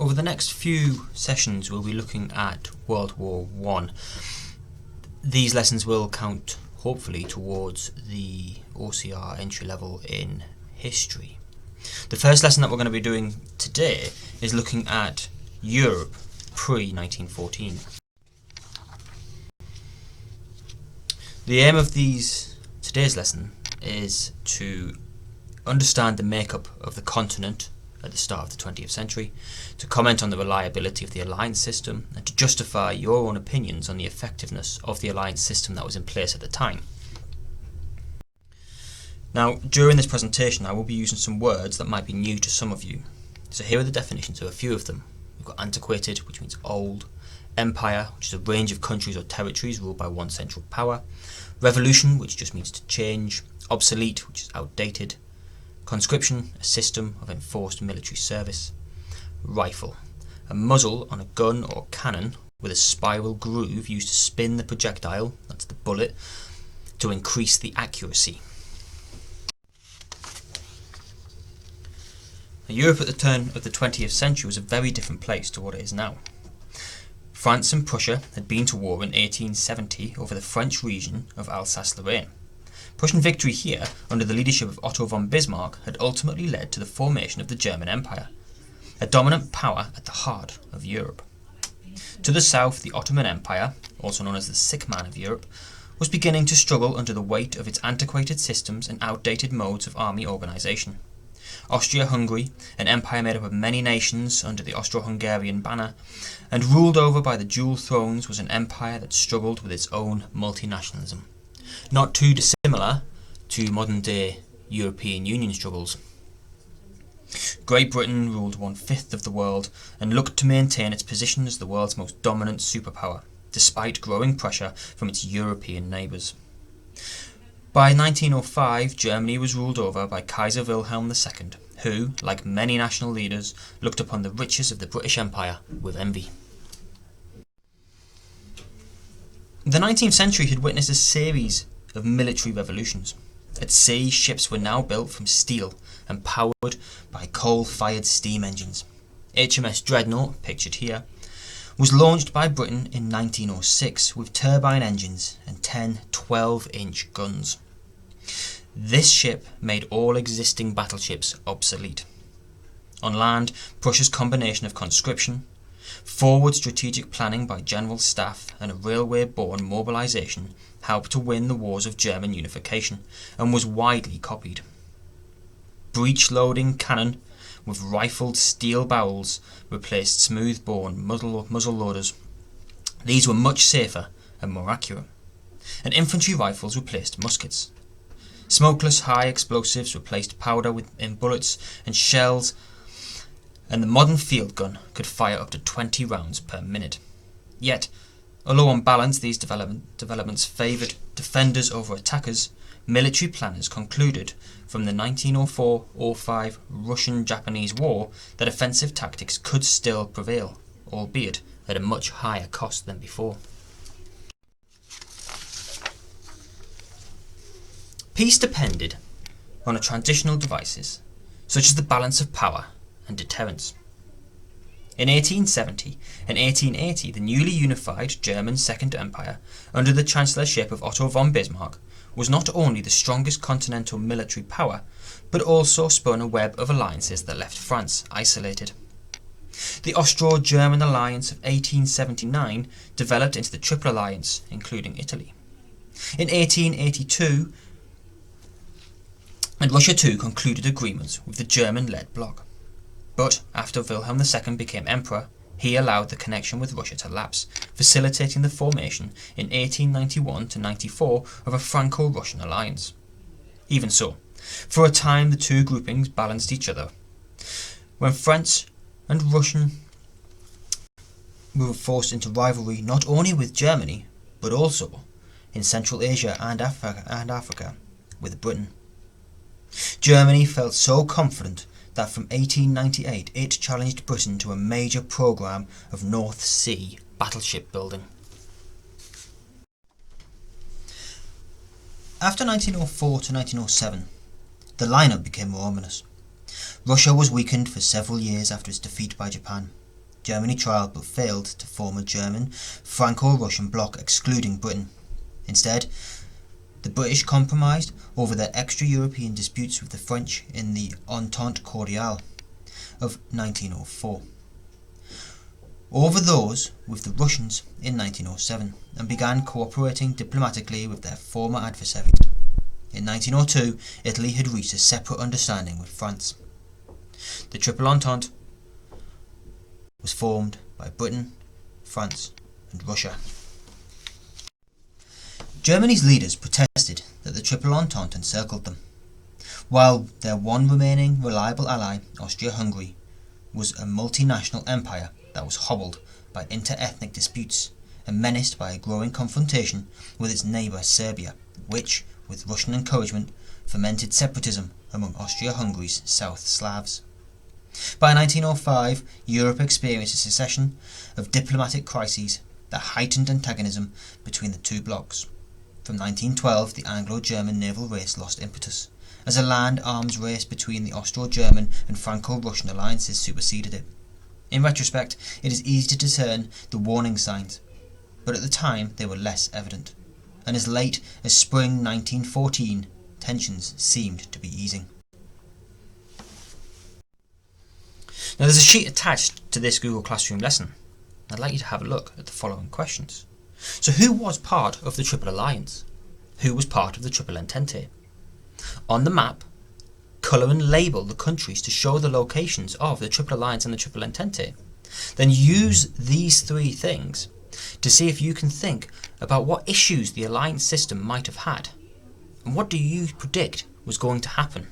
Over the next few sessions we'll be looking at World War I. These lessons will count, hopefully, towards the OCR entry level in history. The first lesson that we're going to be doing today is looking at Europe pre-1914. The aim of today's lesson is to understand the makeup of the continent at the start of the 20th century, to comment on the reliability of the alliance system, and to justify your own opinions on the effectiveness of the alliance system that was in place at the time. Now, during this presentation I will be using some words that might be new to some of you. So here are the definitions of a few of them. We've got antiquated, which means old; empire, which is a range of countries or territories ruled by one central power; revolution, which just means to change; obsolete, which is outdated; conscription, a system of enforced military service; rifle, a muzzle on a gun or cannon with a spiral groove used to spin the projectile, that's the bullet, to increase the accuracy. Now, Europe at the turn of the 20th century was a very different place to what it is now. France and Prussia had been to war in 1870 over the French region of Alsace-Lorraine. Prussian victory here, under the leadership of Otto von Bismarck, had ultimately led to the formation of the German Empire, a dominant power at the heart of Europe. To the south, the Ottoman Empire, also known as the sick man of Europe, was beginning to struggle under the weight of its antiquated systems and outdated modes of army organisation. Austria-Hungary, an empire made up of many nations under the Austro-Hungarian banner, and ruled over by the dual thrones, was an empire that struggled with its own multinationalism. Not too dissimilar to modern-day European Union struggles. Great Britain ruled 1/5 of the world and looked to maintain its position as the world's most dominant superpower, despite growing pressure from its European neighbours. By 1905, Germany was ruled over by Kaiser Wilhelm II, who, like many national leaders, looked upon the riches of the British Empire with envy. The 19th century had witnessed a series of military revolutions. At sea, ships were now built from steel and powered by coal-fired steam engines. HMS Dreadnought, pictured here, was launched by Britain in 1906 with turbine engines and 10 12-inch guns. This ship made all existing battleships obsolete. On land, Prussia's combination of conscription, forward strategic planning by general staff, and a railway-borne mobilisation helped to win the wars of German unification, and was widely copied. Breech-loading cannon with rifled steel barrels replaced smooth-bore muzzle loaders. These were much safer and more accurate. And infantry rifles replaced muskets. Smokeless high explosives replaced powder in bullets and shells, and the modern field gun could fire up to 20 rounds per minute. Yet, although on balance these developments favoured defenders over attackers, military planners concluded from the 1904-05 Russian-Japanese War that offensive tactics could still prevail, albeit at a much higher cost than before. Peace depended on a transitional devices such as the balance of power and deterrence. In 1870 and 1880, the newly unified German Second Empire, under the chancellorship of Otto von Bismarck, was not only the strongest continental military power, but also spun a web of alliances that left France isolated. The Austro-German alliance of 1879 developed into the Triple Alliance, including Italy. In 1882, and Russia too concluded agreements with the German-led bloc. But after Wilhelm II became emperor, he allowed the connection with Russia to lapse, facilitating the formation in 1891-94 of a Franco-Russian alliance. Even so, for a time the two groupings balanced each other. When French and Russian were forced into rivalry not only with Germany, but also in Central Asia and Africa with Britain. Germany felt so confident that from 1898 it challenged Britain to a major programme of North Sea battleship building. After 1904 to 1907, the lineup became more ominous. Russia was weakened for several years after its defeat by Japan. Germany tried but failed to form a German Franco-Russian bloc excluding Britain. Instead, the British compromised over their extra-European disputes with the French in the Entente Cordiale of 1904, over those with the Russians in 1907, and began cooperating diplomatically with their former adversaries. In 1902, Italy had reached a separate understanding with France. The Triple Entente was formed by Britain, France, and Russia. Germany's leaders protested that the Triple Entente encircled them, while their one remaining reliable ally, Austria-Hungary, was a multinational empire that was hobbled by inter-ethnic disputes and menaced by a growing confrontation with its neighbour Serbia, which, with Russian encouragement, fomented separatism among Austria-Hungary's South Slavs. By 1905, Europe experienced a succession of diplomatic crises that heightened antagonism between the two blocs. From 1912, the Anglo-German naval race lost impetus, as a land arms race between the Austro-German and Franco-Russian alliances superseded it. In retrospect, it is easy to discern the warning signs, but at the time they were less evident, and as late as spring 1914, tensions seemed to be easing. Now there's a sheet attached to this Google Classroom lesson. I'd like you to have a look at the following questions. So who was part of the Triple Alliance? Who was part of the Triple Entente? On the map, colour and label the countries to show the locations of the Triple Alliance and the Triple Entente. Then use these three things to see if you can think about what issues the alliance system might have had, and what do you predict was going to happen